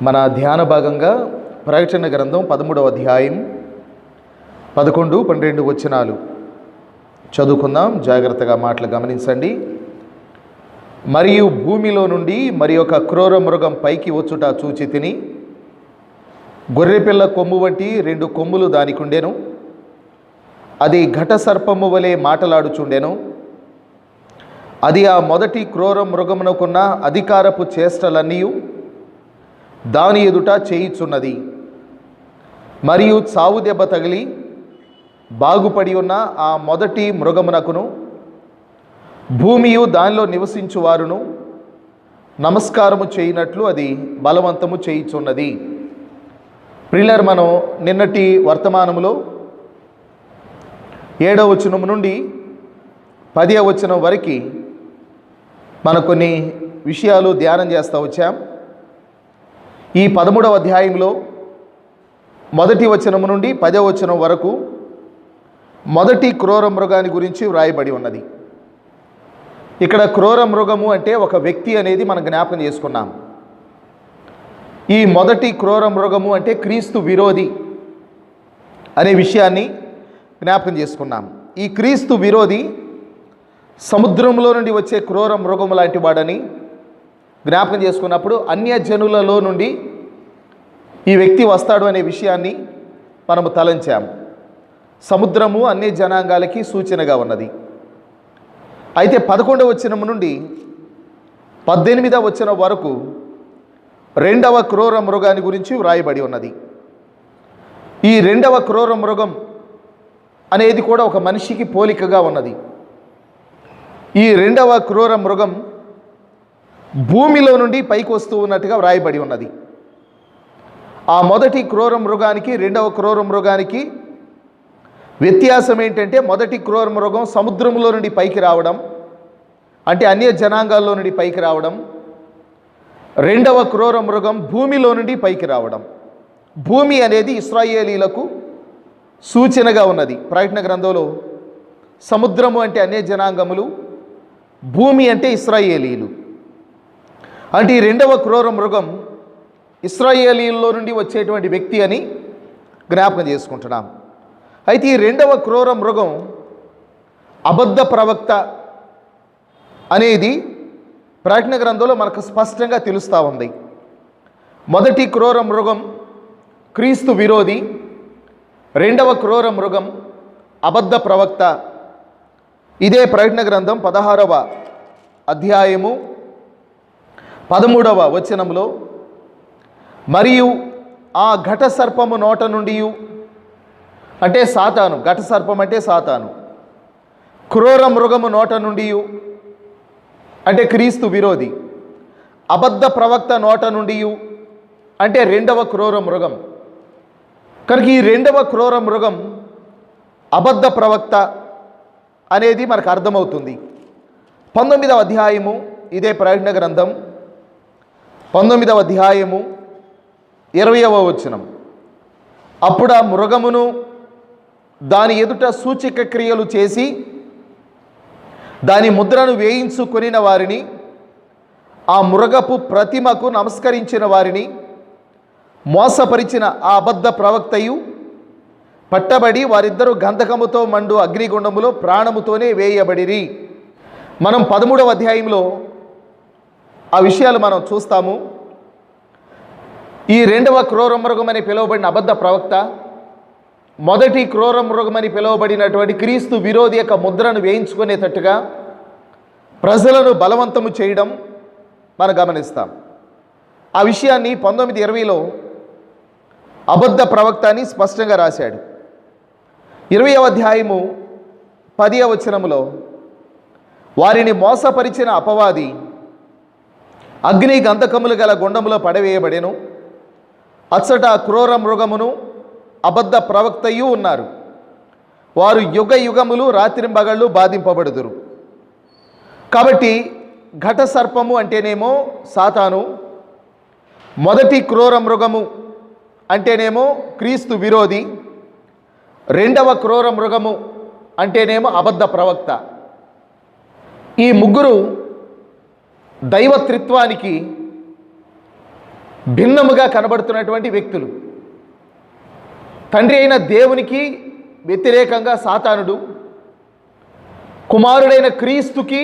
మన ధ్యాన భాగంగా ప్రకటన గ్రంథం 13వ అధ్యాయం 11, 12 వచనాలు చదువుకుందాం. జాగ్రత్తగా మాటలు గమనించండి. మరియు భూమిలో నుండి మరి ఒక క్రూర మృగం పైకి వచ్చుట చూచి తిని, గొర్రెపిల్ల కొమ్ము వంటి 2 కొమ్ములు దానికి ఉండెను. అది ఘట సర్పము వలె మాటలాడుచుండెను. అది ఆ మొదటి క్రూర మృగమునకున్న అధికారపు చేష్టలన్నీ దాని ఎదుట చేయుచున్నది. మరియు చావు దెబ్బ తగిలి బాగుపడి ఉన్న ఆ మొదటి మృగమునకును భూమియు దానిలో నివసించువారును నమస్కారము చేయనట్లు అది బలవంతము చేయుచున్నది. ప్రియులారా, మనం నిన్నటి వర్తమానములో 7వ వచనం నుండి 10వ వచనం వరకు మనం కొన్ని విషయాలు ధ్యానం చేస్తూ వచ్చాం. ఈ 13వ అధ్యాయంలో 1వ వచనం నుండి 10వ వచనం వరకు మొదటి క్రూర మృగాన్ని గురించి వ్రాయబడి ఉన్నది. ఇక్కడ క్రూర మృగము అంటే ఒక వ్యక్తి అనేది మనం జ్ఞాపకం చేసుకున్నాం. ఈ మొదటి క్రూర మృగము అంటే క్రీస్తు విరోధి అనే విషయాన్ని జ్ఞాపకం చేసుకున్నాం. ఈ క్రీస్తు విరోధి సముద్రంలో నుండి వచ్చే క్రూర మృగము లాంటి వాడని జ్ఞాపకం చేసుకున్నప్పుడు అన్యజనులలో నుండి ఈ వ్యక్తి వస్తాడు అనే విషయాన్ని మనము తలంచాము. సముద్రము అన్ని జనాంగాలకి సూచనగా ఉన్నది. అయితే 11వ వచనం నుండి 18వ వచనం వరకు 2వ క్రూర మృగాన్ని గురించి వ్రాయబడి ఉన్నది. ఈ 2వ క్రూర మృగం అనేది కూడా ఒక మనిషికి పోలికగా ఉన్నది. ఈ 2వ క్రూర మృగం భూమిలో నుండి పైకి వస్తూ ఉన్నట్టుగా వ్రాయబడి ఉన్నది. ఆ మొదటి క్రూర మృగానికి 2వ క్రూర మృగానికి వ్యత్యాసం ఏంటంటే, మొదటి క్రూర మృగం సముద్రంలో నుండి పైకి రావడం, అంటే అన్య జనాంగాల్లో నుండి పైకి రావడం. 2వ క్రూర మృగం భూమిలో నుండి పైకి రావడం. భూమి అనేది ఇశ్రాయేలీలకు సూచనగా ఉన్నది. ప్రకటన గ్రంథంలో సముద్రము అంటే అన్య జనాంగములు, భూమి అంటే ఇశ్రాయేలీలు. అంటే ఈ 2వ క్రూర మృగం ఇశ్రాయేలీల్లో నుండి వచ్చేటువంటి వ్యక్తి అని జ్ఞాపకం చేసుకుంటున్నాం. అయితే ఈ 2వ క్రూర మృగం అబద్ధ ప్రవక్త అనేది ప్రకటన గ్రంథంలో మనకు స్పష్టంగా తెలుస్తూ ఉంది. మొదటి క్రూర మృగం క్రీస్తు విరోధి, 2వ క్రూర మృగం అబద్ధ ప్రవక్త. ఇదే ప్రకటన గ్రంథం 16వ అధ్యాయము 13వ వచనంలో, మరియు ఆ ఘట సర్పము నోట నుండి, అంటే సాతాను, ఘట సర్పం అంటే సాతాను, క్రూర మృగము నోట నుండి అంటే క్రీస్తు విరోధి, అబద్ధ ప్రవక్త నోట నుండి అంటే 2వ క్రూర మృగం. కనుక ఈ 2వ క్రూర మృగం అబద్ధ ప్రవక్త అనేది మనకు అర్థమవుతుంది. 19వ అధ్యాయము, ఇదే ప్రకటన గ్రంథం 19వ అధ్యాయము 20వ వచనం, అప్పుడు ఆ మృగమును దాని ఎదుట సూచక క్రియలు చేసి దాని ముద్రను వేయించుకొనిన వారిని, ఆ మృగపు ప్రతిమకు నమస్కరించిన వారిని మోసపరిచిన ఆ అబద్ధ ప్రవక్తయు పట్టబడి వారిద్దరూ గంధకముతో మండు అగ్నిగుండములో ప్రాణముతోనే వేయబడిరి. మనం 13వ అధ్యాయంలో ఆ విషయాలు మనం చూస్తాము. ఈ 2వ క్రూర మృగమని పిలువబడిన అబద్ధ ప్రవక్త, మొదటి క్రూర మృగమని పిలువబడినటువంటి క్రీస్తు విరోధి యొక్క ముద్రను వేయించుకునేటట్టుగా ప్రజలను బలవంతము చేయడం మనం గమనిస్తాం. ఆ విషయాన్ని 19:20లో అబద్ధ ప్రవక్త అని స్పష్టంగా రాశాడు. 20వ అధ్యాయము 10వ వచనములో, వారిని మోసపరిచిన అపవాది అగ్ని గంధకములు గల గుండములో పడవేయబడెను. అచ్చట క్రూర మృగమును అబద్ధ ప్రవక్తయు ఉన్నారు. వారు యుగ యుగములు రాత్రింబగళ్ళు బాధింపబడుదురు. కాబట్టి ఘట సర్పము అంటేనేమో సాతాను, మొదటి క్రూర మృగము అంటేనేమో క్రీస్తు విరోధి, 2వ క్రూర మృగము అంటేనేమో అబద్ధ ప్రవక్త. ఈ ముగ్గురు దైవత్రిత్వానికి భిన్నముగా కనబడుతున్నటువంటి వ్యక్తులు. తండ్రి అయిన దేవునికి వ్యతిరేకంగా సాతానుడు, కుమారుడైన క్రీస్తుకి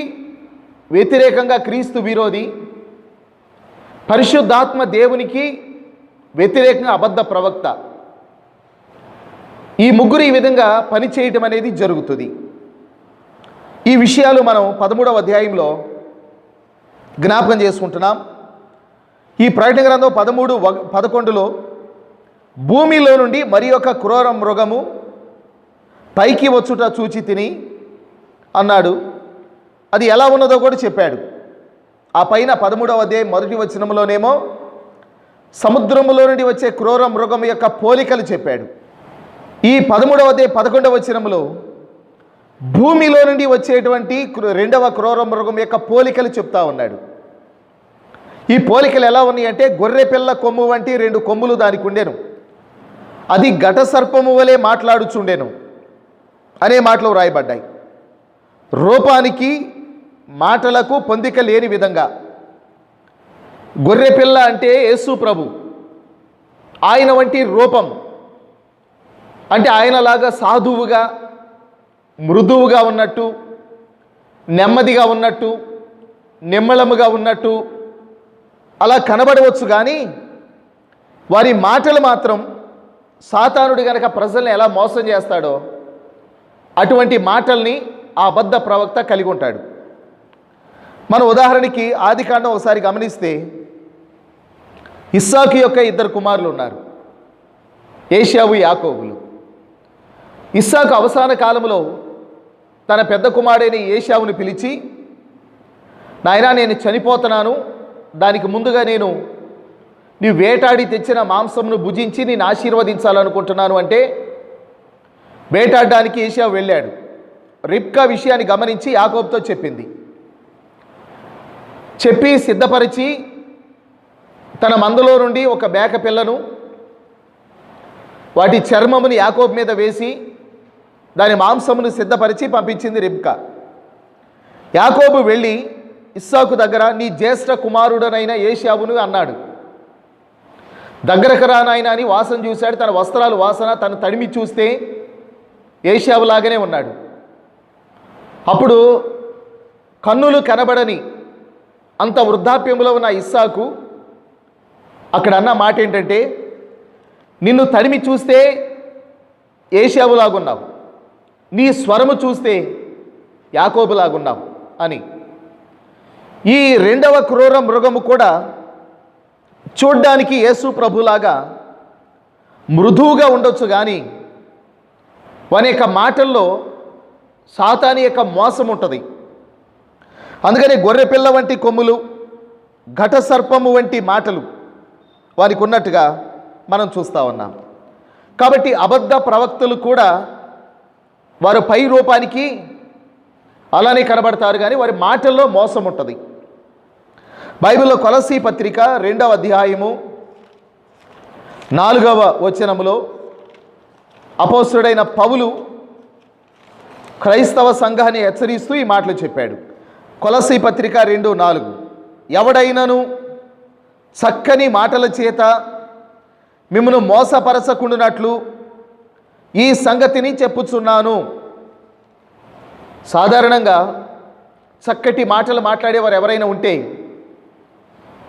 వ్యతిరేకంగా క్రీస్తు విరోధి, పరిశుద్ధాత్మ దేవునికి వ్యతిరేకంగా అబద్ధ ప్రవక్త. ఈ ముగ్గురు ఈ విధంగా పనిచేయటం అనేది జరుగుతుంది. ఈ విషయాలు మనం 13వ అధ్యాయంలో జ్ఞాపకం చేసుకుంటున్నాం. ఈ ప్రకటన గ్రంథం 13:11లో భూమిలో నుండి మరి ఒక క్రూర మృగము పైకి వచ్చుట చూచి తిని అన్నాడు. అది ఎలా ఉన్నదో కూడా చెప్పాడు. ఆ పైన 13వ అధ్యాయం 1వ వచనంలోనేమో సముద్రములో నుండి వచ్చే క్రూర మృగం యొక్క పోలికలు చెప్పాడు. ఈ 13వ అధ్యాయం 11వ వచనంలో భూమిలో నుండి వచ్చేటువంటి 2వ క్రూర మృగం యొక్క పోలికలు చెప్తా ఉన్నాడు. ఈ పోలికలు ఎలా ఉన్నాయి అంటే, గొర్రె పిల్ల కొమ్ము వంటి 2 కొమ్ములు దానికి ఉండెను, అది ఘట సర్పము వలె మాట్లాడుచుండెను అనే మాటలు వ్రాయబడ్డాయి. రూపానికి మాటలకు పొందిక లేని విధంగా గొర్రె పిల్ల అంటే యేసు ప్రభు, ఆయన వంటి రూపం అంటే ఆయనలాగా సాధువుగా మృదువుగా ఉన్నట్టు, నెమ్మదిగా ఉన్నట్టు, నిమ్మళముగా ఉన్నట్టు అలా కనబడవచ్చు. కానీ వారి మాటలు మాత్రం సాతానుడు గనక ప్రజల్ని ఎలా మోసం చేస్తాడో అటువంటి మాటల్ని ఆ అబద్ధ ప్రవక్త కలిగి ఉంటాడు. మన ఉదాహరణకి ఆదికాండం ఒకసారి గమనిస్తే, ఇస్సాకు యొక్క 2 కుమారులు ఉన్నారు, ఏశావు, యాకోబులు. ఇస్సాకు అవసాన కాలంలో తన పెద్ద కుమారుడైన ఏశావుని పిలిచి, నాయనా నేను చనిపోతున్నాను, దానికి ముందుగా నేను నీ వేటాడి తెచ్చిన మాంసంను భుజించి నేను ఆశీర్వదించాలనుకుంటున్నాను అంటే వేటాడడానికి ఏశావు వెళ్ళాడు. రిబ్కా విషయాన్ని గమనించి యాకోబుతో చెప్పింది. చెప్పి సిద్ధపరిచి తన మందలో నుండి ఒక మేక పిల్లను, వాటి చర్మముని యాకోబు మీద వేసి దాని మాంసమును సిద్ధపరిచి పంపించింది రిబ్కా. యాకోబు వెళ్ళి ఇస్సాకు దగ్గర, నీ జ్యేష్ఠ కుమారుడనైన ఏశావును అన్నాడు. దగ్గరకు రానాయన అని వాసన చూశాడు. తన వస్త్రాలు వాసన, తను తడిమి చూస్తే ఏశావులాగానే ఉన్నాడు. అప్పుడు కన్నులు కనబడని అంత వృద్ధాప్యంలో ఉన్న ఇస్సాకు అక్కడ అన్న మాట ఏంటంటే, నిన్ను తడిమి చూస్తే ఏశావులాగున్నావు, నీ స్వరము చూస్తే యాకోబులాగున్నావు అని. ఈ 2వ క్రూర మృగము కూడా చూడ్డానికి యేసు ప్రభులాగా మృదువుగా ఉండొచ్చు, కానీ వాని యొక్క మాటల్లో సాతాని యొక్క మోసం ఉంటుంది. అందుకని గొర్రె పిల్ల వంటి కొమ్ములు, ఘట సర్పము వంటి మాటలు వారికి ఉన్నట్టుగా మనం చూస్తూ ఉన్నాం. కాబట్టి అబద్ధ ప్రవక్తలు కూడా వారు పై రూపానికి అలానే కనబడతారు, కానీ వారి మాటల్లో మోసం ఉంటుంది. బైబిల్లో కొలస్సీ పత్రిక 2వ అధ్యాయము 4వ వచనములో అపోస్తలుడైన పౌలు క్రైస్తవ సంఘాన్ని హెచ్చరిస్తూ ఈ మాటలు చెప్పాడు. కొలస్సీ పత్రిక 2:4, ఎవడైనను చక్కని మాటల చేత మిమ్మను మోసపరచకుండునట్లు ఈ సంగతిని చెప్పుచున్నాను. సాధారణంగా చక్కటి మాటలు మాట్లాడేవారు ఎవరైనా ఉంటే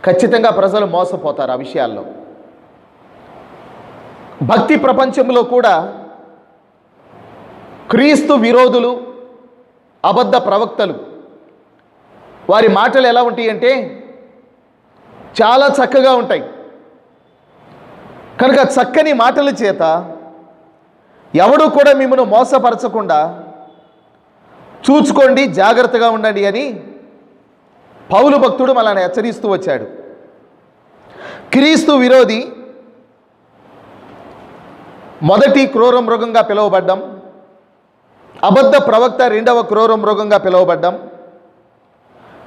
ఖచ్చితంగా ప్రజలు మోసపోతారు ఆ విషయాల్లో. భక్తి ప్రపంచంలో కూడా క్రీస్తు విరోధులు, అబద్ధ ప్రవక్తలు, వారి మాటలు ఎలా ఉంటాయి అంటే చాలా చక్కగా ఉంటాయి. కనుక చక్కని మాటల చేత ఎవడు కూడా మిమ్మల్ని మోసపరచకుండా చూచుకోండి, జాగ్రత్తగా ఉండండి అని పౌలు భక్తుడు మనల్ని హెచ్చరిస్తూ వచ్చాడు. క్రీస్తు విరోధి మొదటి క్రూర మృగంగా పిలువబడ్డం, అబద్ధ ప్రవక్త 2వ క్రూర మృగంగా పిలువబడ్డం.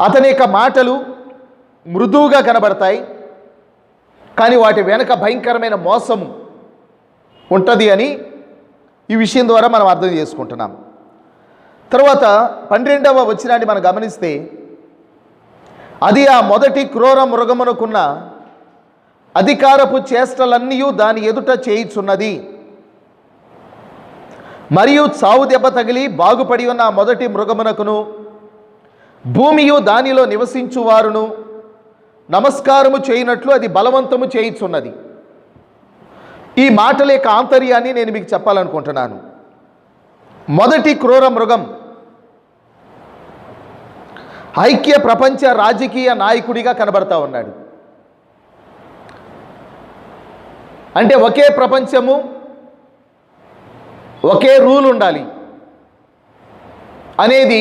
అతని యొక్క మాటలు మృదువుగా కనబడతాయి, కానీ వాటి వెనక భయంకరమైన మోసము ఉంటుంది అని ఈ విషయం ద్వారా మనం అర్థం చేసుకుంటున్నాం. తర్వాత 12వ వచనాన్ని మనం గమనిస్తే, అది ఆ మొదటి క్రూర మృగమునకున్న అధికారపు చేష్టలన్నీ దాని ఎదుట చేయుచున్నది. మరియు చావు దెబ్బ తగిలి బాగుపడి ఉన్న ఆ మొదటి మృగమునకును భూమియు దానిలో నివసించువారును నమస్కారము చేయనట్లు అది బలవంతము చేయుచున్నది. ఈ మాటల యొక్క ఆంతర్యాన్ని నేను మీకు చెప్పాలనుకుంటున్నాను. మొదటి క్రూర మృగం ఐక్య ప్రపంచ రాజకీయ నాయకుడిగా కనబడతా ఉన్నాడు. అంటే ఒకే ప్రపంచము, ఒకే రూల్ ఉండాలి అనేది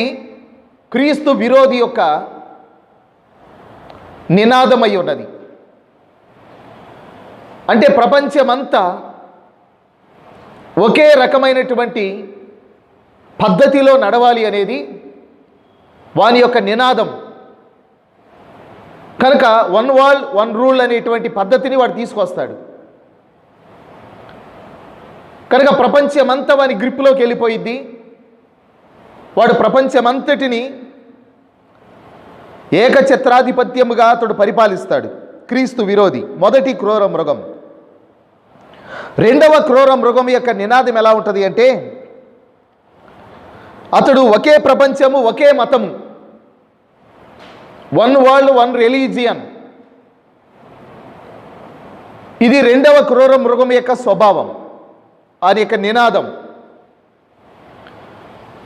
క్రీస్తు విరోధి యొక్క నినాదమై ఉన్నది. అంటే ప్రపంచమంతా ఒకే రకమైనటువంటి పద్ధతిలో నడవాలి అనేది వాని యొక్క నినాదం. కనుక వన్ వరల్డ్ వన్ రూల్ అనేటువంటి పద్ధతిని వాడు తీసుకొస్తాడు. కనుక ప్రపంచమంతా వాని గ్రిప్లోకి వెళ్ళిపోయిద్ది. వాడు ప్రపంచమంతటిని ఏకఛత్రాధిపత్యముగా అతడు పరిపాలిస్తాడు. క్రీస్తు విరోధి మొదటి క్రూర మృగం. రెండవ క్రూర మృగం యొక్క నినాదం ఎలా ఉంటుంది అంటే, అతడు ఒకే ప్రపంచము, ఒకే మతము, వన్ వరల్డ్ వన్ రిలీజియన్. ఇది రెండవ క్రూర మృగం యొక్క స్వభావం, అది యొక్క నినాదం.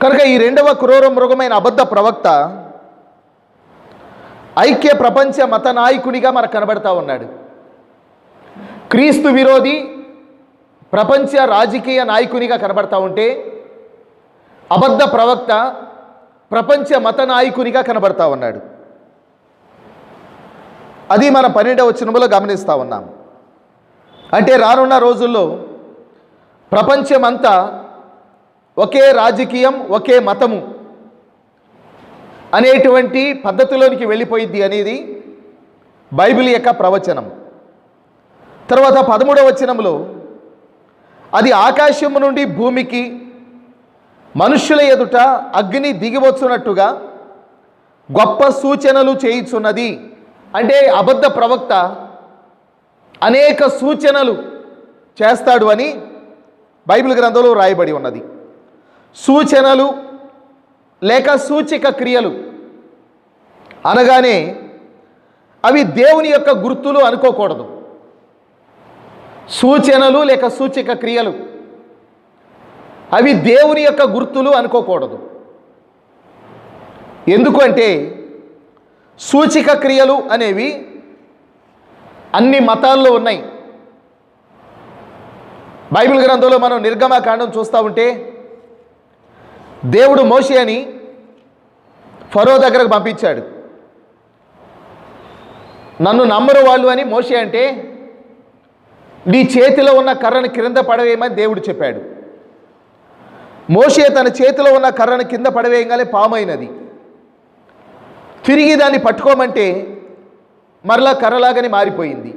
కనుక ఈ రెండవ క్రూర మృగమైన అబద్ధ ప్రవక్త ఐక్య ప్రపంచ మత నాయకునిగా మనకు కనబడతా ఉన్నాడు. క్రీస్తు విరోధి ప్రపంచ రాజకీయ నాయకునిగా కనబడతా ఉంటే, అబద్ధ ప్రవక్త ప్రపంచ మత నాయకునిగా కనబడతా ఉన్నాడు. అది మన 12వ వచనంలో గమనిస్తూ ఉన్నాం. అంటే రానున్న రోజుల్లో ప్రపంచమంతా ఒకే రాజకీయం, ఒకే మతము అనేటువంటి పద్ధతిలోనికి వెళ్ళిపోయిద్ది అనేది బైబిల్ యొక్క ప్రవచనం. తర్వాత 13వ వచనంలో అది ఆకాశము నుండి భూమికి మనుష్యుల ఎదుట అగ్ని దిగివచ్చునట్టుగా గొప్ప సూచనలు చేయుచున్నది. అంటే అబద్ధ ప్రవక్త అనేక సూచనలు చేస్తాడు అని బైబిల్ గ్రంథంలో రాయబడి ఉన్నది. సూచనలు లేక సూచిక క్రియలు అనగానే అవి దేవుని యొక్క గుర్తులు అనుకోకూడదు. సూచనలు లేక సూచిక క్రియలు అవి దేవుని యొక్క గుర్తులు అనుకోకూడదు. ఎందుకంటే సూచిక క్రియలు అనేవి అన్ని మతాల్లో ఉన్నాయి. బైబిల్ గ్రంథంలో మనం నిర్గమకాండం చూస్తూ ఉంటే, దేవుడు మోషేని ఫరో దగ్గరకు పంపించాడు. నన్ను నమ్మరు వాళ్ళు అని మోషే అంటే, నీ చేతిలో ఉన్న కర్రను క్రింద పడవేయమని దేవుడు చెప్పాడు. మోషే తన చేతిలో ఉన్న కర్రను కింద పడవేయగానే పామైనది. తిరిగి దాన్ని పట్టుకోమంటే మరలా కర్రలాగానే మారిపోయింది.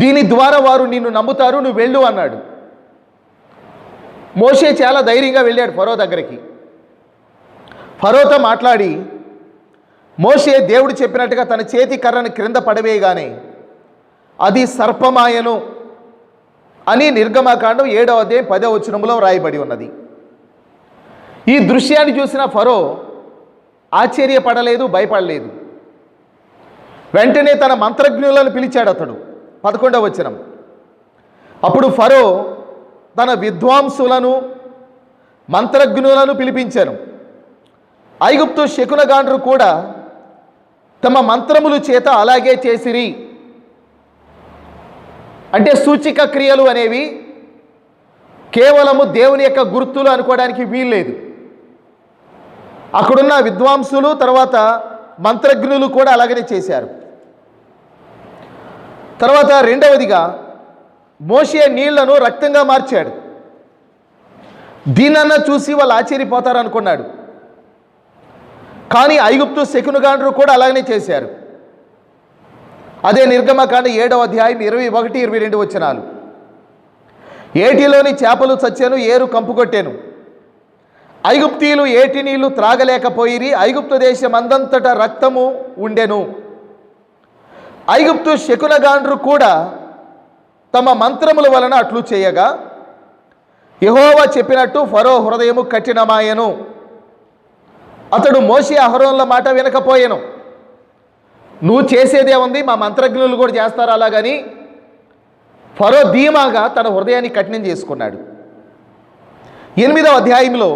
దీని ద్వారా వారు నిన్ను నమ్ముతారు, నువ్వు వెళ్ళు అన్నాడు. మోషే చాలా ధైర్యంగా వెళ్ళాడు ఫరో దగ్గరికి. ఫరోతో మాట్లాడి మోషే దేవుడు చెప్పినట్టుగా తన చేతి కర్రను క్రింద పడవేయగానే అది సర్పమాయను అని నిర్గమకాండం 7వ అధ్యాయం 10వ వచనంలో రాయబడి ఉన్నది. ఈ దృశ్యాన్ని చూసిన ఫరో ఆశ్చర్యపడలేదు, భయపడలేదు. వెంటనే తన మంత్రజ్ఞులను పిలిచాడు అతడు. 11వ వచనం. అప్పుడు ఫరో తన విద్వాంసులను మంత్రజ్ఞులను పిలిపించాను. ఐగుప్తు శకునగాండ్రు కూడా తమ మంత్రములు చేత అలాగే చేసిరి. అంటే సూచిక క్రియలు అనేవి కేవలము దేవుని యొక్క గుర్తులు అనుకోవడానికి వీల్లేదు. అక్కడున్న విద్వాంసులు తర్వాత మంత్రజ్ఞులు కూడా అలాగనే చేశారు. తర్వాత రెండవదిగా మోషే నీళ్లను రక్తంగా మార్చాడు. దీనన్నా చూసి వాళ్ళు ఆశ్చర్యపోతారు అనుకున్నాడు. కానీ ఐగుప్తు శకునగాండ్రు కూడా అలాగనే చేశారు. అదే నిర్గమకాండ 7వ అధ్యాయం 21, 22 వచనాలు. ఏటిలోని చేపలు చచ్చెను, ఏరు కంపుకొట్టెను. ఐగుప్తీయులు ఏటి నీళ్లు త్రాగలేకపోయిరి. ఐగుప్తు దేశం అందంతటా రక్తము ఉండెను. ఐగుప్తు శకునగాండ్రు కూడా తమ మంత్రముల వలన అట్లు చేయగా యెహోవా చెప్పినట్టు ఫరో హృదయము కఠినమాయెను. అతడు మోషే అహరోనుల మాట వినకపోయెను. నువ్వు చేసేదేముంది, మా మంత్రజ్ఞులు కూడా చేస్తారు అలాగని ఫరో ధీమాగా తన హృదయాన్ని కఠినం చేసుకున్నాడు. 8వ అధ్యాయంలో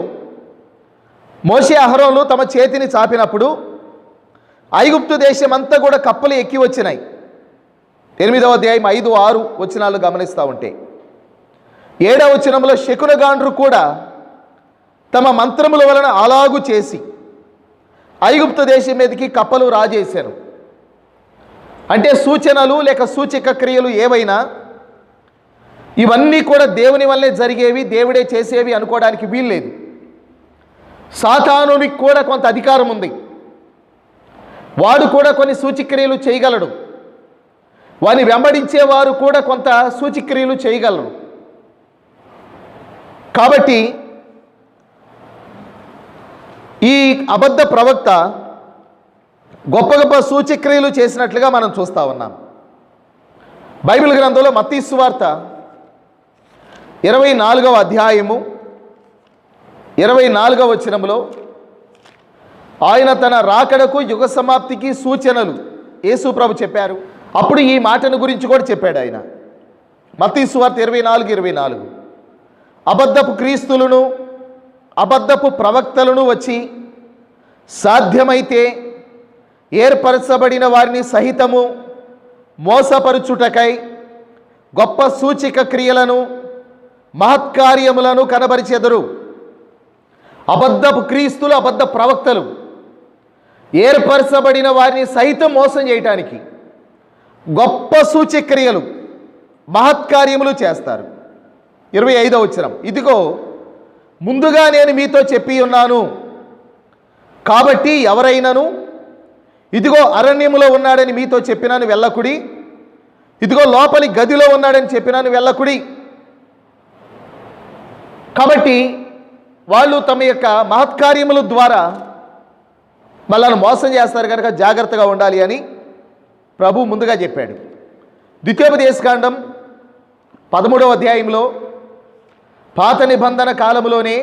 మోషే అహరోనులు తమ చేతిని చాపినప్పుడు ఐగుప్తు దేశం అంతా కూడా కప్పలు ఎక్కి వచ్చినాయి. 8వ అధ్యాయం 5, 6 వచనాలు గమనిస్తూ ఉంటే 7వ వచనంలో శకునగాండ్రు కూడా తమ మంత్రముల వలన అలాగు చేసి ఐగుప్తు దేశం మీదకి కప్పలు రాజేశాను. అంటే సూచనలు లేక సూచక క్రియలు ఏవైనా ఇవన్నీ కూడా దేవుని వల్లే జరిగేవి, దేవుడే చేసేవి అనుకోవడానికి వీల్లేదు. సాతానునికి కూడా కొంత అధికారం ఉంది. వాడు కూడా కొన్ని సూచక్రియలు చేయగలడు. వాని వెంబడించేవారు కూడా కొంత సూచక్రియలు చేయగలరు. కాబట్టి ఈ అబద్ధ ప్రవక్త గొప్ప గొప్ప సూచక్రియలు చేసినట్లుగా మనం చూస్తూ ఉన్నాం. బైబిల్ గ్రంథంలో మత్తయి సువార్త 24వ అధ్యాయము 24వ వచనంలో ఆయన తన రాకడకు యుగ సమాప్తికి సూచనలు యేసు ప్రభు చెప్పారు. అప్పుడు ఈ మాటను గురించి కూడా చెప్పాడు ఆయన. మత్తయి సువార్త 24:24 అబద్ధపు క్రీస్తులను అబద్ధపు ప్రవక్తలను వచ్చి సాధ్యమైతే ఏర్పరచబడిన వారిని సహితము మోసపరుచుటకై గొప్ప సూచక క్రియలను మహత్కార్యములను కనబరిచెదరు. అబద్ధపు క్రీస్తులు అబద్ధ ప్రవక్తలు ఏర్పరచబడిన వారిని సైతం మోసం చేయటానికి గొప్ప సూచక్రియలు మహత్కార్యములు చేస్తారు. 25వ వచనం, ఇదిగో ముందుగా నేను మీతో చెప్పి ఉన్నాను కాబట్టి ఎవరైనాను ఇదిగో అరణ్యములో ఉన్నాడని మీతో చెప్పినాను వెళ్ళకుడి, ఇదిగో లోపలి గదిలో ఉన్నాడని చెప్పినాను వెళ్ళకుడి. కాబట్టి వాళ్ళు తమ యొక్క మహత్కార్యముల ద్వారా మనల్ని మోసం చేస్తారు కనుక జాగ్రత్తగా ఉండాలి అని ప్రభు ముందుగా చెప్పాడు. ద్వితీయోపదేశకాండం 13వ అధ్యాయంలో పాత నిబంధన కాలంలోనే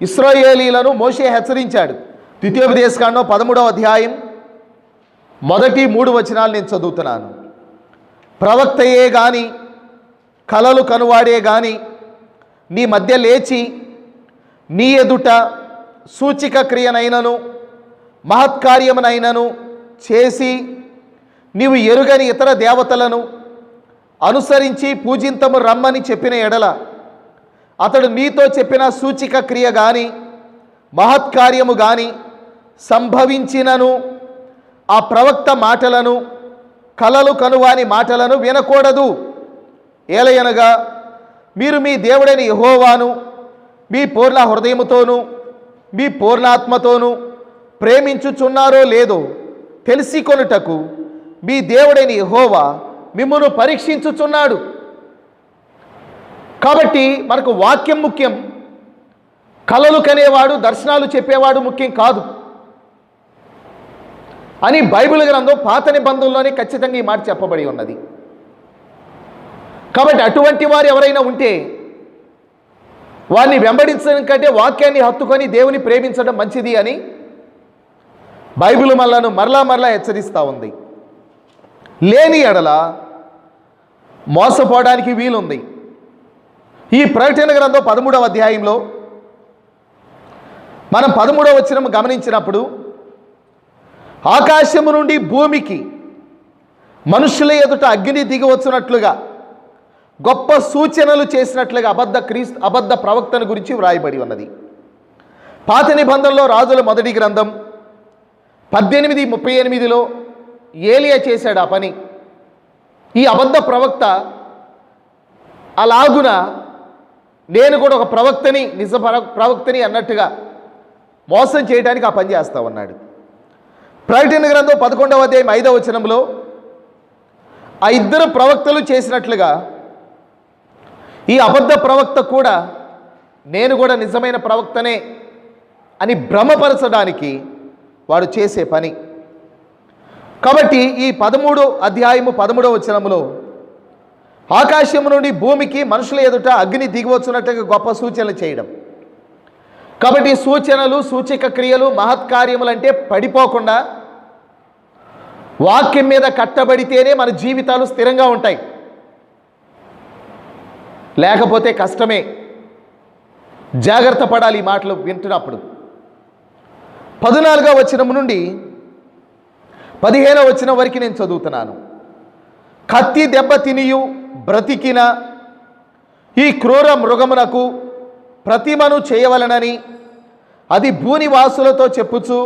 ఇశ్రాయేలీలను మోషే హెచ్చరించాడు. ద్వితీయోపదేశకాండం 13వ అధ్యాయం మొదటి 3 వచనాలు నేను చదువుతున్నాను. ప్రవక్తయే గాని కలలు కనువాడే గాని నీ మధ్య లేచి నీ ఎదుట సూచిక క్రియనైనను మహత్కార్యమునైనను చేసి నీవు ఎరుగని ఇతర దేవతలను అనుసరించి పూజింతము రమ్మని చెప్పిన ఎడల అతడు నీతో చెప్పిన సూచిక క్రియ గాని మహత్కార్యము గాని సంభవించినను ఆ ప్రవక్త మాటలను కలలు కనువాని మాటలను వినకూడదు. ఏలయనగా మీరు మీ దేవుడైన యెహోవాను మీ పూర్ణ హృదయముతోనూ మీ పూర్ణాత్మతోనూ ప్రేమించుచున్నారో లేదో తెలిసి కొనుటకు మీ దేవుడైన యెహోవా మిమ్మును పరీక్షించుచున్నాడు. కాబట్టి మనకు వాక్యం ముఖ్యం, కలలు కనేవాడు దర్శనాలు చెప్పేవాడు ముఖ్యం కాదు అని బైబిల్ గ్రంథం పాత నిబంధనలోనే ఖచ్చితంగా ఈ మాట చెప్పబడి ఉన్నది. కాబట్టి అటువంటి వారు ఎవరైనా ఉంటే వారిని వెంబడించడం కంటే వాక్యాన్ని హత్తుకొని దేవుని ప్రేమించడం మంచిది అని బైబిల్ మనలను మరలా హెచ్చరిస్తూ ఉంది. లేని ఎడల మోసపోవడానికి వీలుంది. ఈ ప్రకటన గ్రంథం 13వ అధ్యాయంలో మనం 13వ వచనం గమనించినప్పుడు ఆకాశము నుండి భూమికి మనుషుల ఎదుట అగ్ని దిగి వచ్చినట్లుగా గొప్ప సూచనలు చేసినట్లుగా అబద్ధ ప్రవక్తను గురించి వ్రాయబడి ఉన్నది. పాత నిబంధనలో రాజుల మొదటి గ్రంథం 18:38లో ఏలియా చేశాడు ఆ పని. ఈ అబద్ధ ప్రవక్త అలాగున నేను కూడా ఒక ప్రవక్తని నిజ ప్రవక్తని అన్నట్టుగా మోసం చేయడానికి ఆ పని చేస్తూ ఉన్నాడు. ప్రకటన గ్రంథం 11వ అధ్యాయం 5వ వచనంలో ఆ ఇద్దరు ప్రవక్తలు చేసినట్లుగా ఈ అబద్ధ ప్రవక్త కూడా నేను కూడా నిజమైన ప్రవక్తనే అని భ్రమపరచడానికి వాడు చేసే పని. కాబట్టి ఈ 13 అధ్యాయము 13వ వచనములో ఆకాశము నుండి భూమికి మనుషుల ఎదుట అగ్ని దిగివచ్చున్నట్టుగా గొప్ప సూచనలు చేయడం. కాబట్టి సూచనలు, సూచక క్రియలు, మహత్కార్యములు అంటే పడిపోకుండా వాక్యం మీద కట్టబడితేనే మన జీవితాలు స్థిరంగా ఉంటాయి, లేకపోతే కష్టమే. జాగ్రత్త పడాలి ఈ మాటలు వింటున్నప్పుడు. 14వ వచనం నుండి 15వ వచనం వరకు నేను చదువుతున్నాను. కత్తి దెబ్బ తినియు బ్రతికిన ఈ క్రూర మృగమునకు ప్రతిమను చేయవలనని అది భూనివాసులతో చెప్పుచు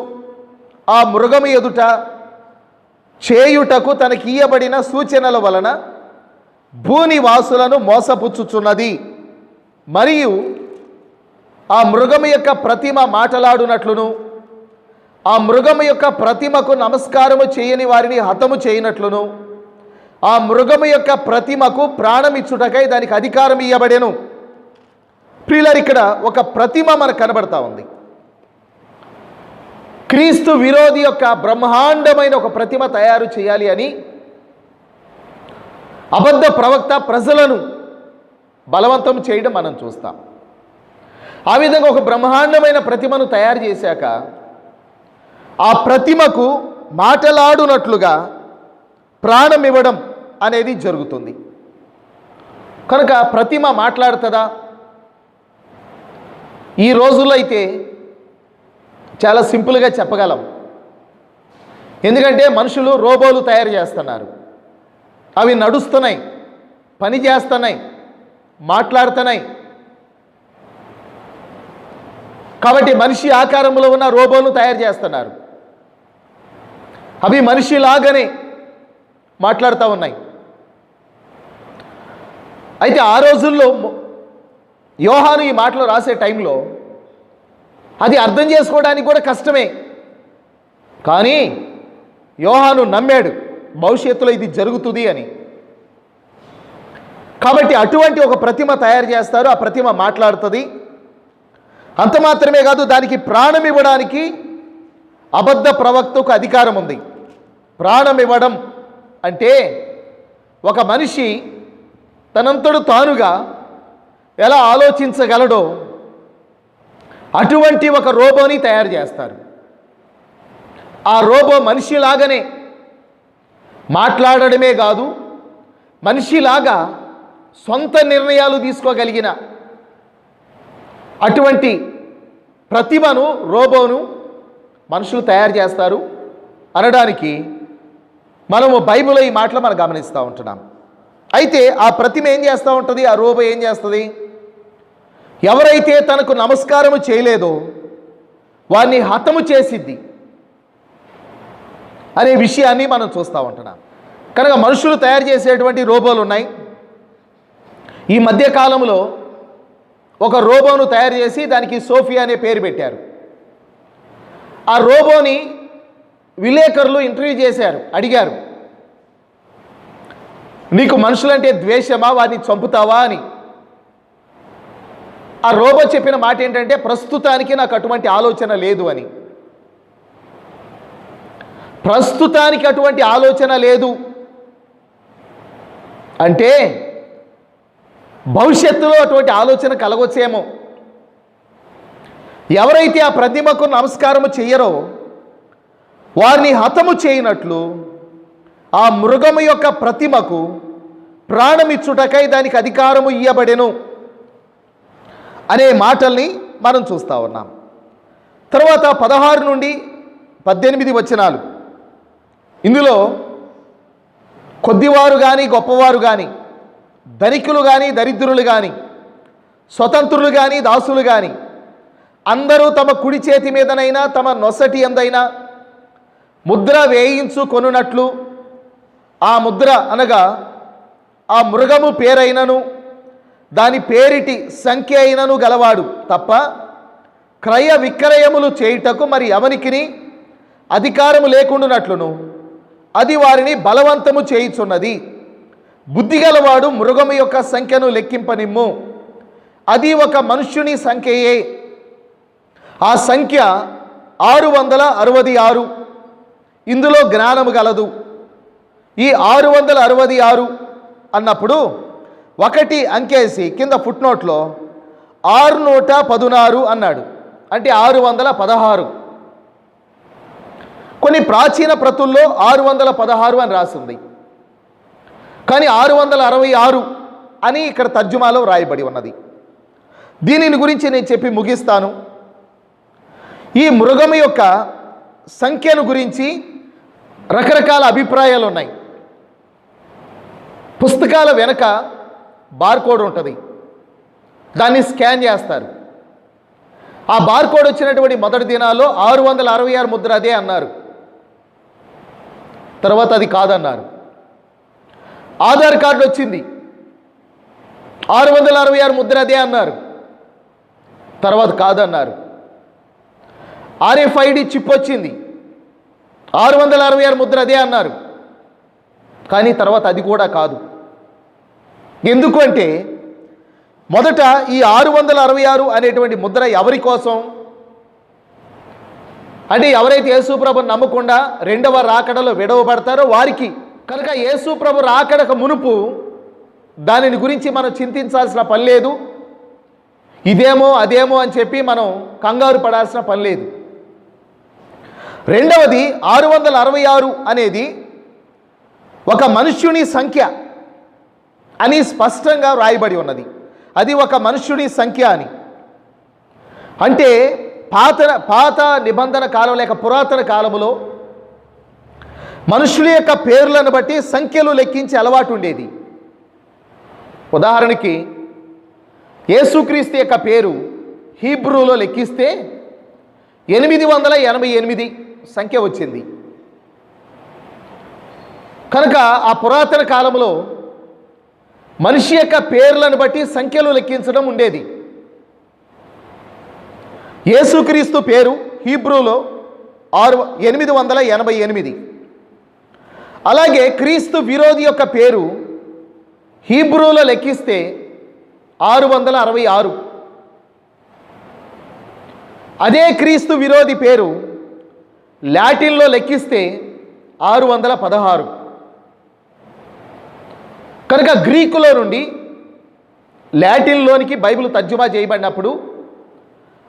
ఆ మృగము ఎదుట చేయుటకు తనకియ్యబడిన సూచనల వలన భూనివాసులను మోసపుచ్చుచున్నది. మరియు ఆ మృగము యొక్క ప్రతిమ మాటలాడునట్లును ఆ మృగము యొక్క ప్రతిమకు నమస్కారము చేయని వారిని హతము చేయనట్లును ఆ మృగము యొక్క ప్రతిమకు ప్రాణమిచ్చుటకై దానికి అధికారం ఇవ్వబడెను. ప్రియులారు, ఇక్కడ ఒక ప్రతిమ మనకు కనబడతా ఉంది. క్రీస్తు విరోధి యొక్క బ్రహ్మాండమైన ఒక ప్రతిమ తయారు చేయాలి అని అబద్ధ ప్రవక్త ప్రజలను బలవంతం చేయడం మనం చూస్తాం. ఆ విధంగా ఒక బ్రహ్మాండమైన ప్రతిమను తయారు చేశాక ఆ ప్రతిమకు మాటలాడునట్లుగా ప్రాణం ఇవ్వడం అనేది జరుగుతుంది. కనుక ప్రతిమ మాట్లాడుతుందా? ఈ రోజుల్లో అయితే చాలా సింపుల్గా చెప్పగలం. ఎందుకంటే మనుషులు రోబోలు తయారు చేస్తున్నారు, అవి నడుస్తున్నాయి, పని చేస్తున్నాయి, మాట్లాడుతున్నాయి. కాబట్టి మనిషి ఆకారంలో ఉన్న రోబోలు తయారు చేస్తున్నారు, అవి మనిషిలాగానే మాట్లాడుతూ ఉన్నాయి. అయితే ఆ రోజుల్లో యోహాను ఈ మాటలు రాసే టైంలో అది అర్థం చేసుకోవడానికి కూడా కష్టమే. కానీ యోహాను నమ్మాడు భవిష్యత్తులో ఇది జరుగుతుంది అని. కాబట్టి అటువంటి ఒక ప్రతిమ తయారు చేస్తారు, ఆ ప్రతిమ మాట్లాడుతుంది. అంత మాత్రమే కాదు, దానికి ప్రాణం ఇవ్వడానికి అబద్ధ ప్రవక్తకు అధికారం ఉంది. ప్రాణం ఇవ్వడం అంటే ఒక మనిషి తనంతడు తానుగా ఎలా ఆలోచించగలడో అటువంటి ఒక రోబోని తయారు చేస్తారు. ఆ రోబో మనిషిలాగానే మాట్లాడడమే కాదు, మనిషిలాగా సొంత నిర్ణయాలు తీసుకోగలిగిన అటువంటి ప్రతిభను, రోబోను మనుషులు తయారు చేస్తారు అనడానికి మనము బైబిల్లో ఈ మాటలు మనం గమనిస్తూ ఉంటున్నాం. అయితే ఆ ప్రతిమ ఏం చేస్తూ ఉంటుంది? ఆ రోబో ఏం చేస్తుంది? ఎవరైతే తనకు నమస్కారము చేయలేదో వారిని హతము చేసిద్ది అనే విషయాన్ని మనం చూస్తూ ఉంటున్నాం. కనుక మనుషులు తయారు చేసేటువంటి రోబోలు ఉన్నాయి. ఈ మధ్యకాలంలో ఒక రోబోను తయారు చేసి దానికి సోఫియా అనే పేరు పెట్టారు. ఆ రోబోని విలేకరులు ఇంటర్వ్యూ చేశారు, అడిగారు, నీకు మనుషులంటే ద్వేషమా, వారిని చంపుతావా అని. ఆ రోబో చెప్పిన మాట ఏంటంటే, ప్రస్తుతానికి నాకు అటువంటి ఆలోచన లేదు అని. ప్రస్తుతానికి అటువంటి ఆలోచన లేదు అంటే భవిష్యత్తులో అటువంటి ఆలోచన కలగొచ్చేమో. ఎవరైతే ఆ ప్రతిమకు నమస్కారము చెయ్యరో వారిని హతము చేయనట్లు ఆ మృగము యొక్క ప్రతిమకు ప్రాణమిచ్చుటకై దానికి అధికారము ఇయ్యబడెను అనే మాటల్ని మనం చూస్తూ ఉన్నాం. తర్వాత 16 నుండి 18 వచనాలు. ఇందులో కొద్దివారు కానీ గొప్పవారు కానీ, ధనికులు కానీ దరిద్రులు కానీ, స్వతంత్రులు కానీ దాసులు కానీ అందరూ తమ కుడి చేతి మీదనైనా తమ నొసటి ఎందైనా ముద్ర వేయించుకొనున్నట్లు, ఆ ముద్ర అనగా ఆ మృగము పేరైనను దాని పేరిటి సంఖ్య అయినను గలవాడు తప్ప క్రయ విక్రయములు చేయుటకు మరి ఎవనికిని అధికారము లేకుండానట్లును అది వారిని బలవంతము చేయుచున్నది. బుద్ధిగలవాడు మృగము యొక్క సంఖ్యను లెక్కింపనిమ్ము, అది ఒక మనుష్యుని సంఖ్యయే. ఆ సంఖ్య 666. ఇందులో జ్ఞానము గలదు. ఈ 666 అన్నప్పుడు ఒకటి అంకేసి కింద ఫుట్నోట్లో 616 అన్నాడు, అంటే 616. కొన్ని ప్రాచీన ప్రతుల్లో 616 అని రాసింది, కానీ 666 అని ఇక్కడ తర్జుమాలో రాయబడి ఉన్నది. దీనిని గురించి నేను చెప్పి ముగిస్తాను. ఈ మృగము యొక్క సంఖ్యను గురించి రకరకాల అభిప్రాయాలు ఉన్నాయి. పుస్తకాల వెనక బార్కోడ్ ఉంటుంది, దాన్ని స్కాన్ చేస్తారు. ఆ బార్కోడ్ వచ్చినటువంటి మొదటి దినాల్లో 666 ముద్ర అదే అన్నారు, తర్వాత అది కాదన్నారు. ఆధార్ కార్డు వచ్చింది, 666 ముద్ర అదే అన్నారు, తర్వాత కాదన్నారు. RFID చిప్ వచ్చింది, 666 ముద్ర అదే అన్నారు, కానీ తర్వాత అది కూడా కాదు. ఎందుకు అంటే మొదట ఈ 666 అనేటువంటి ముద్ర ఎవరి కోసం అంటే ఎవరైతే యేసుప్రభుని నమ్మకుండా రెండవ రాకడలో విడవబడతారో వారికి. కనుక యేసుప్రభు రాకడకు మునుపు దానిని గురించి మనం చింతించాల్సిన పని లేదు. ఇదేమో అదేమో అని చెప్పి మనం కంగారు పడాల్సిన పని లేదు. రెండవది 666 అనేది ఒక మనుష్యుని సంఖ్య అని స్పష్టంగా వ్రాయబడి ఉన్నది. అది ఒక మనుష్యుని సంఖ్య అని. అంటే పాత నిబంధన కాలం లేక పురాతన కాలములో మనుషుల యొక్క పేర్లను బట్టి సంఖ్యలు లెక్కించే అలవాటు ఉండేది. ఉదాహరణకి యేసుక్రీస్తు యొక్క పేరు హీబ్రూలో లెక్కిస్తే 888 సంఖ్య వచ్చింది. కనుక ఆ పురాతన కాలంలో మనిషి యొక్క పేర్లను బట్టి సంఖ్యలు లెక్కించడం ఉండేది. యేసుక్రీస్తు పేరు హీబ్రూలో 888. అలాగే క్రీస్తు విరోధి యొక్క పేరు హీబ్రూలో లెక్కిస్తే 666. అదే క్రీస్తు విరోధి పేరు లాటిన్లో లెక్కిస్తే 616. కనుక గ్రీకులో నుండి లాటిన్లోనికి బైబిల్ తర్జుమా చేయబడినప్పుడు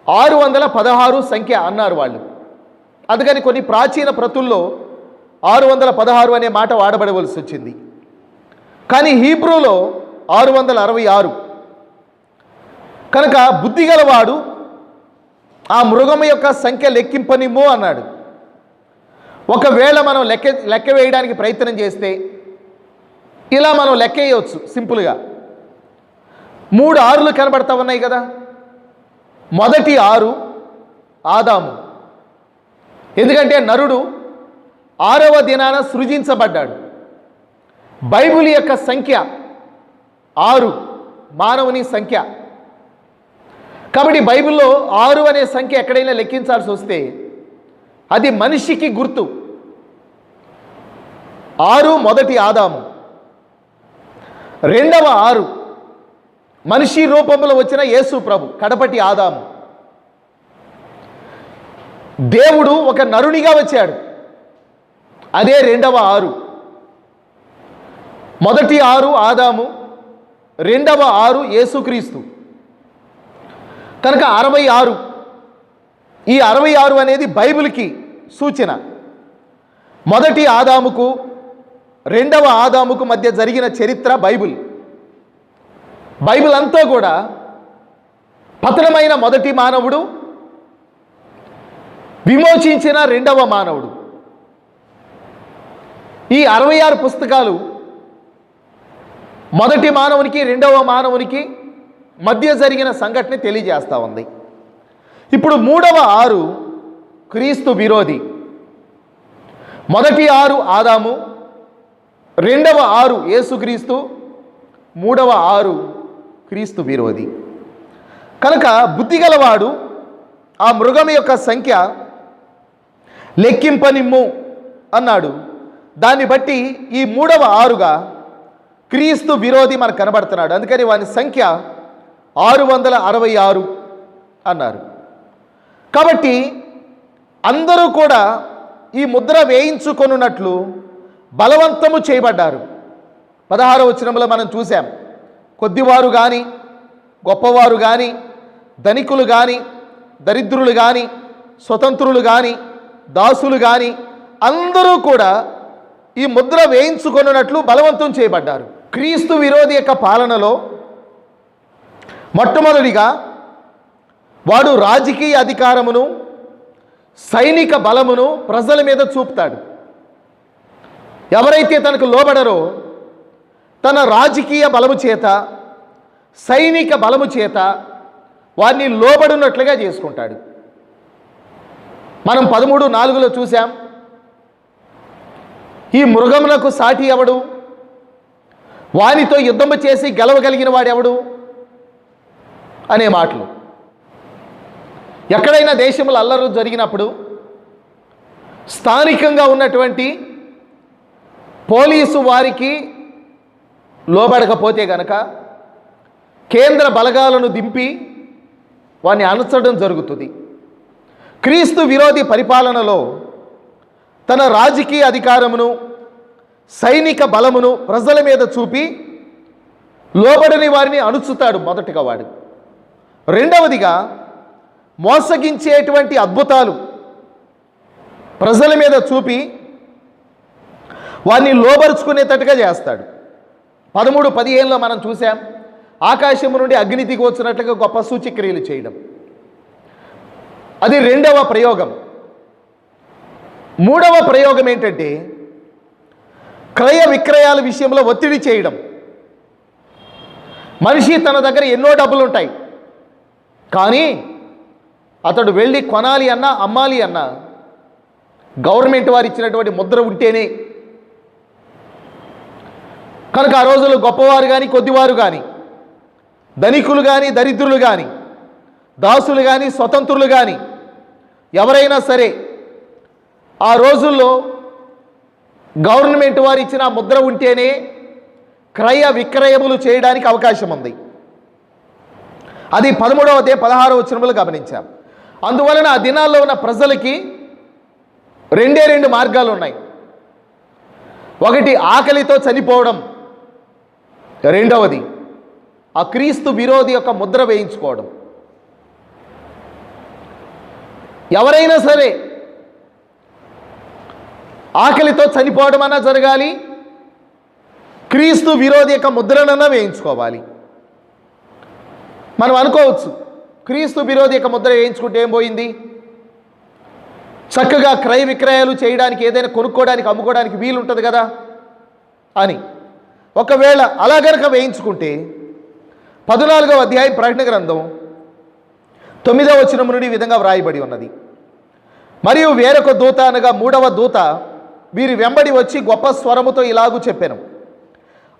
616 సంఖ్య అన్నారు వాళ్ళు. అందుకని కొన్ని ప్రాచీన ప్రతుల్లో 616 అనే మాట వాడబడవలసి వచ్చింది. కానీ హీబ్రూలో 666. కనుక బుద్ధిగలవాడు ఆ మృగము యొక్క సంఖ్య లెక్కింపనిమ్ము అన్నాడు. ఒకవేళ మనం లెక్క వేయడానికి ప్రయత్నం చేస్తే ఇలా మనం లెక్క వేయవచ్చు సింపుల్గా. 3 6లు కనబడతా ఉన్నాయి కదా. మొదటి 6 ఆదాము, ఎందుకంటే నరుడు 6వ దినాన సృజించబడ్డాడు. బైబిల్ యొక్క సంఖ్య 6, మానవుని సంఖ్య. కాబట్టి బైబిల్లో 6 అనే సంఖ్య ఎక్కడైనా లెక్కించాల్సి వస్తే అది మనిషికి గుర్తు. 6 మొదటి ఆదాము, రెండవ 6 మనిషి రూపంలో వచ్చిన యేసు ప్రభు కడపటి ఆదాము. దేవుడు ఒక నరునిగా వచ్చాడు, అదే రెండవ 6. మొదటి 6 ఆదాము, రెండవ 6 యేసుక్రీస్తు. కనుక 66. ఈ 66 అనేది బైబిల్కి సూచన. మొదటి ఆదాముకు రెండవ ఆదాముకు మధ్య జరిగిన చరిత్ర బైబిల్. బైబిల్ అంతా కూడా పతనమైన మొదటి మానవుడు, విమోచించిన రెండవ మానవుడు. ఈ 66 పుస్తకాలు మొదటి మానవునికి రెండవ మానవునికి మధ్య జరిగిన సంఘటన తెలియజేస్తూ ఉంది. ఇప్పుడు 3వ 6 క్రీస్తు విరోధి. మొదటి 6 ఆదాము, రెండవ 6 యేసుక్రీస్తు, 3వ 6 క్రీస్తు విరోధి. కనుక బుద్ధిగలవాడు ఆ మృగం యొక్క సంఖ్య లెక్కింపనిమ్ము అన్నాడు. దాన్ని బట్టి ఈ 3వ 6గా క్రీస్తు విరోధి మనకు కనబడుతున్నాడు. అందుకని వాని సంఖ్య 666 అన్నారు. కాబట్టి అందరూ కూడా ఈ ముద్ర వేయించుకొనున్నట్లు బలవంతము చేయబడ్డారు. 16వ వచనంలో మనం చూసాం, కొద్దివారు కానీ, గొప్పవారు కానీ, ధనికులు కానీ, దరిద్రులు కానీ, స్వతంత్రులు కానీ, దాసులు కానీ అందరూ కూడా ఈ ముద్ర వేయించుకొనున్నట్లు బలవంతం చేయబడ్డారు. క్రీస్తు విరోధి యొక్క పాలనలో మొట్టమొదటిగా వాడు రాజకీయ అధికారమును, సైనిక బలమును ప్రజల మీద చూపుతాడు. ఎవరైతే తనకు లోబడరో తన రాజకీయ బలము చేత, సైనిక బలము చేత వారిని లోబడినట్లుగా చేసుకుంటాడు. మనం 13:4 చూసాం, ఈ మృగమునకు సాటి ఎవడు, వానితో యుద్ధము చేసి గెలవగలిగిన వాడెవడు అనే మాటలు. ఎక్కడైనా దేశంలో అల్లర్లు జరిగినప్పుడు స్థానికంగా ఉన్నటువంటి పోలీసు వారికి లోబడకపోతే గనక కేంద్ర బలగాలను దింపి వారిని అణచడం జరుగుతుంది. క్రీస్తు విరోధి పరిపాలనలో తన రాజకీయ అధికారమును, సైనిక బలమును ప్రజల మీద చూపి లోబడని వారిని అణుచుతాడు మొదటిగా వాడు. రెండవదిగా మోసగించేటువంటి అద్భుతాలు ప్రజల మీద చూపి వారిని లోబరుచుకునేటట్టుగా చేస్తాడు. 13:15లో మనం చూసాం, ఆకాశము నుండి అగ్ని దిగి వచ్చినట్లుగా గొప్ప సూచక్రియలు చేయడం. అది రెండవ ప్రయోగం. మూడవ ప్రయోగం ఏంటంటే క్రయ విక్రయాల విషయంలో ఒత్తిడి చేయడం. మనిషి తన దగ్గర ఎన్నో డబ్బులు ఉంటాయి, కానీ అతడు వెళ్ళి కొనాలి అన్నా, అమ్మాలి అన్నా గవర్నమెంట్ వారు ఇచ్చినటువంటి ముద్ర ఉంటేనే. కనుక ఆ రోజుల్లో గొప్పవారు కానీ, కొద్దివారు కానీ, ధనికులు కానీ, దరిద్రులు కానీ, దాసులు కానీ, స్వతంత్రులు కానీ ఎవరైనా సరే ఆ రోజుల్లో గవర్నమెంట్ వారు ఇచ్చిన ముద్ర ఉంటేనే క్రయ విక్రయములు చేయడానికి అవకాశం ఉంది. అది 13వ అధ్యాయం 16వ వచనంలో గమనించాం. అందువలన ఆ దినాల్లో ఉన్న ప్రజలకి రెండు మార్గాలు ఉన్నాయి. ఒకటి ఆకలితో చనిపోవడం, రెండవది ఆ క్రీస్తు విరోధి యొక్క ముద్ర వేయించుకోవడం. ఎవరైనా సరే ఆకలితో చనిపోవడం అన్నా జరగాలి, క్రీస్తు విరోధి యొక్క ముద్రనన్నా వేయించుకోవాలి. మనం అనుకోవచ్చు, క్రీస్తు విరోధి యొక్క ముద్ర వేయించుకుంటే ఏం పోయింది, చక్కగా క్రయ విక్రయాలు చేయడానికి, ఏదైనా కొనుక్కోవడానికి, అమ్ముకోవడానికి వీలుంటుంది కదా అని. ఒకవేళ అలా గనక వేయించుకుంటే 14వ అధ్యాయం ప్రకటన గ్రంథం 9వ వచనం నుండి ఈ విధంగా వ్రాయబడి ఉన్నది. మరియు వేరొక దూత అనగా 3వ దూత వీరి వెంబడి వచ్చి గొప్ప స్వరముతో ఇలాగూ చెప్పెను,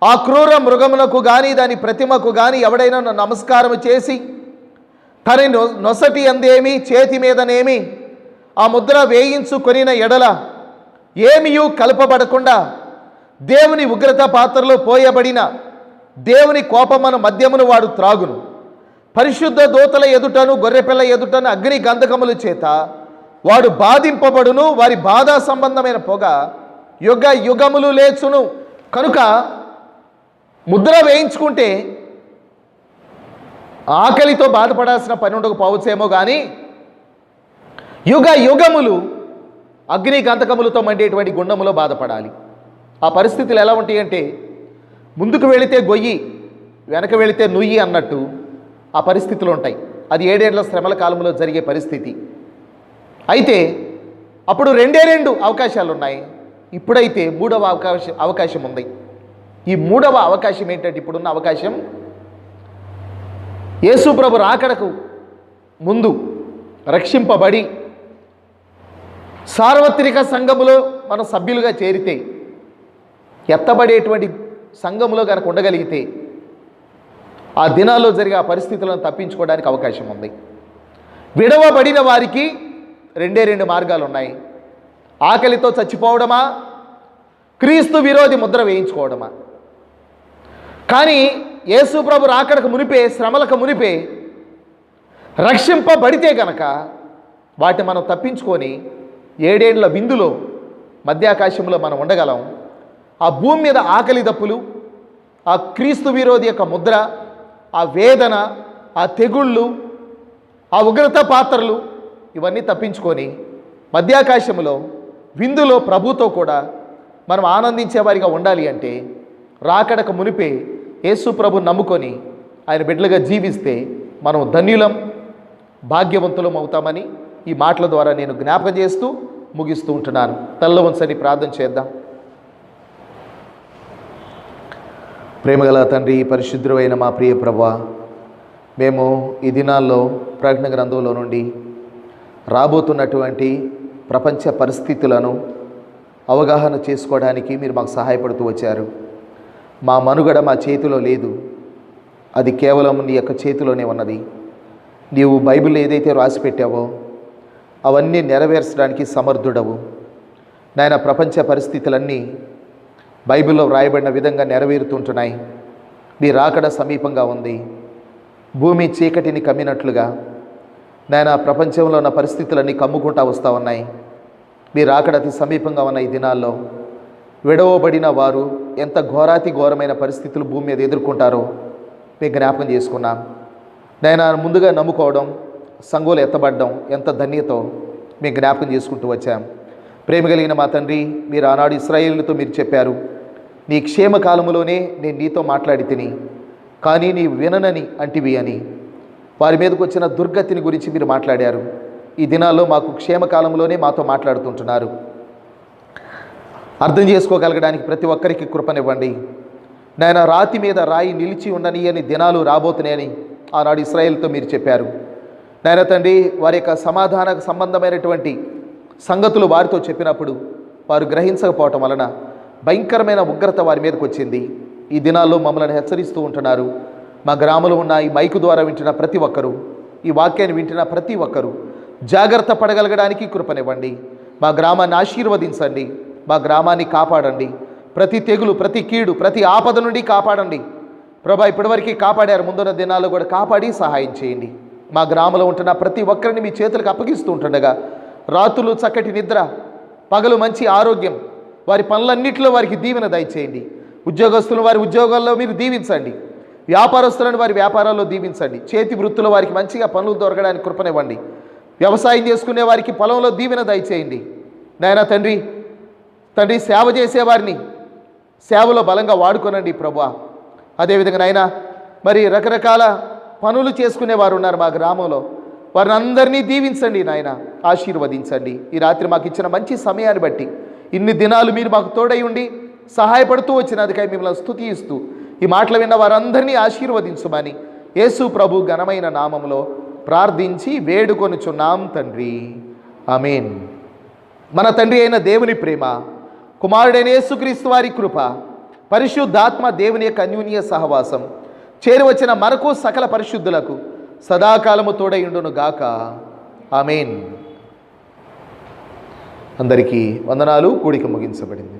ఆ క్రూర మృగమునకు కానీ దాని ప్రతిమకు కానీ ఎవడైనా నమస్కారం చేసి తన నొసటి అందేమి చేతి మీదనేమి ఆ ముద్ర వేయించుకొనిన ఎడల ఏమియూ కలపబడకుండా దేవుని ఉగ్రత పాత్రలో పోయబడిన దేవుని కోపమను మద్యమును వాడు త్రాగును. పరిశుద్ధ దూతల ఎదుటను గొర్రెపిల్ల ఎదుటను అగ్ని గంధకముల చేత వాడు బాధింపబడును, వారి బాధా సంబంధమైన పొగ యుగ యుగములు లేచును. కనుక ముద్ర వేయించుకుంటే ఆకలితో బాధపడాల్సిన పని ఉండకపోవచ్చేమో, కానీ యుగ యుగములు అగ్ని గంధకములతో మండేటువంటి గుండములో బాధపడాలి. ఆ పరిస్థితులు ఎలా ఉంటాయి అంటే, ముందుకు వెళితే గొయ్యి, వెనక వెళితే నుయ్యి అన్నట్టు ఆ పరిస్థితులు ఉంటాయి. అది 7 ఏళ్ల శ్రమల కాలంలో జరిగే పరిస్థితి. అయితే అప్పుడు రెండు అవకాశాలు ఉన్నాయి. ఇప్పుడైతే మూడవ అవకాశం ఉంది. ఈ మూడవ అవకాశం ఏంటంటే, ఇప్పుడున్న అవకాశం యేసు ప్రభు రాకడకు ముందు రక్షింపబడి సార్వత్రిక సంఘములో మనం సభ్యులుగా చేరితే, ఎత్తబడేటువంటి సంఘములో కనుక ఉండగలిగితే ఆ దినాల్లో జరిగే ఆ పరిస్థితులను తప్పించుకోవడానికి అవకాశం ఉంది. విడవబడిన వారికి రెండు మార్గాలు ఉన్నాయి. ఆకలితో చచ్చిపోవడమా, క్రీస్తు విరోధి ముద్ర వేయించుకోవడమా. కానీ యేసు ప్రభు రాకడకు మునిపే, శ్రమలకు మునిపే రక్షింపబడితే కనుక వాటిని మనం తప్పించుకొని 7 విందులో మధ్యాకాశంలో మనం ఉండగలం. ఆ భూమి మీద ఆకలి దప్పులు, ఆ క్రీస్తు విరోధి యొక్క ముద్ర, ఆ వేదన, ఆ తెగుళ్ళు, ఆ ఉగ్రత పాత్రలు ఇవన్నీ తప్పించుకొని మధ్యాకాశంలో విందులో ప్రభుతో కూడా మనం ఆనందించేవారిగా ఉండాలి అంటే రాకడకు మునిపే యేసు ప్రభు నమ్ముకొని ఆయన బిడ్డలుగా జీవిస్తే మనం ధన్యులం, భాగ్యవంతులం అవుతామని ఈ మాటల ద్వారా నేను జ్ఞాపకం చేస్తూ ముగిస్తూ ఉంటున్నాను. తల్ల వంచని ప్రార్థన చేద్దాం. ప్రేమగల తండ్రి, పరిశుద్ధుడైన మా ప్రియ ప్రభువా, మేము ఈ దినాల్లో ప్రకటన గ్రంథంలో నుండి రాబోతున్నటువంటి ప్రపంచ పరిస్థితులను అవగాహన చేసుకోవడానికి మీరు మాకు సహాయపడుతూ వచ్చారు. మా మనుగడ మా చేతిలో లేదు, అది కేవలం నీ యొక్క చేతిలోనే ఉన్నది. నీవు బైబిల్ ఏదైతే రాసి పెట్టావో అవన్నీ నెరవేర్చడానికి సమర్థుడవు నాయన. ప్రపంచ పరిస్థితులన్నీ బైబిల్లో వ్రాయబడిన విధంగా నెరవేరుతుంటున్నాయి. మీ రాకడ సమీపంగా ఉంది. భూమి చీకటిని కమ్మినట్లుగా నాయన ప్రపంచంలో ఉన్న పరిస్థితులన్నీ కమ్ముకుంటూ వస్తూ ఉన్నాయి. మీ రాకడ అతి సమీపంగా ఉన్న ఈ దినాల్లో విడవబడిన వారు ఎంత ఘోరాతి ఘోరమైన పరిస్థితులు భూమి మీద ఎదుర్కొంటారో మేము జ్ఞాపకం చేసుకున్నాం నాయన. ముందుగా నమ్ముకోవడం, సంఘంలో ఎత్తబడడం ఎంత ధన్యతో మేము జ్ఞాపకం చేసుకుంటూ వచ్చాం. ప్రేమ కలిగిన మా తండ్రి, మీరు ఆనాడు ఇశ్రాయేలుతో మీరు చెప్పారు, నీ క్షేమకాలంలోనే నేను నీతో మాట్లాడి తిని, కానీ నీ విననని అంటివి అని. వారి మీదకి వచ్చిన దుర్గతిని గురించి మీరు మాట్లాడారు. ఈ దినాల్లో మాకు క్షేమకాలంలోనే మాతో మాట్లాడుతుంటున్నారు. అర్థం చేసుకోగలగడానికి ప్రతి ఒక్కరికి కృపనివ్వండి నాయన. రాతి మీద రాయి నిలిచి ఉండని అని దినాలు రాబోతున్నాయని ఆనాడు ఇశ్రాయేలుతో మీరు చెప్పారు నాయన తండ్రి. వారి యొక్క సమాధాన సంబంధమైనటువంటి సంగతులు వారితో చెప్పినప్పుడు వారు గ్రహించకపోవటం వలన భయంకరమైన ఉగ్రత వారి మీదకి వచ్చింది. ఈ దినాల్లో మమ్మల్ని హెచ్చరిస్తూ ఉంటున్నారు. మా గ్రామంలో ఉన్న ఈ మైకు ద్వారా వింటున్న ప్రతి ఒక్కరూ, ఈ వాక్యాన్ని వింటున్న ప్రతి ఒక్కరూ జాగ్రత్త పడగలగడానికి కృపనివ్వండి. మా గ్రామాన్ని ఆశీర్వదించండి, మా గ్రామాన్ని కాపాడండి. ప్రతి తెగులు, ప్రతి కీడు, ప్రతి ఆపద నుండి కాపాడండి ప్రభా. ఇప్పటివరకు కాపాడారు, ముందున్న దినాల్లో కూడా కాపాడి సహాయం చేయండి. మా గ్రామంలో ఉంటున్న ప్రతి ఒక్కరిని మీ చేతులకు అప్పగిస్తూ ఉంటుండగా రాత్రులు చక్కటి నిద్ర, పగలు మంచి ఆరోగ్యం, వారి పనులన్నింటిలో వారికి దీవెన దయచేయండి. ఉద్యోగస్తులను వారి ఉద్యోగాల్లో మీరు దీవించండి. వ్యాపారస్తులను వారి వ్యాపారాల్లో దీవించండి. చేతి వృత్తుల వారికి మంచిగా పనులు దొరకడానికి కృపనివ్వండి. వ్యవసాయం చేసుకునే వారికి పొలంలో దీవెన దయచేయండి నాయన తండ్రి. సేవ చేసేవారిని సేవలో బలంగా వాడుకోనండి ప్రభువా. అదేవిధంగా నాయన మరి రకరకాల పనులు చేసుకునేవారు ఉన్నారు మా గ్రామంలో, వారిని అందరినీ దీవించండి నాయన, ఆశీర్వదించండి. ఈ రాత్రి మాకు ఇచ్చిన మంచి సమయాన్ని బట్టి, ఇన్ని దినాలు మీరు మాకు తోడై ఉండి సహాయపడుతూ వచ్చినందుకై మిమ్మల్ని స్తుతిస్తూ ఈ మాటలు విన్న వారందరినీ ఆశీర్వదించుమని యేసు ప్రభు ఘనమైన నామములో ప్రార్థించి వేడుకొనుచున్నాం తండ్రి, ఆమేన్. మన తండ్రి అయిన దేవుని ప్రేమ, కుమారుడైన యేసుక్రీస్తు వారి కృప, పరిశుద్ధాత్మ దేవుని యొక్క అన్యోన్య సహవాసం చేరువచ్చిన మనకు సకల పరిశుద్ధులకు సదాకాలము తోడయుండును గాక, ఆమేన్. అందరికీ వందనాలు. కూడిక ముగించబడింది.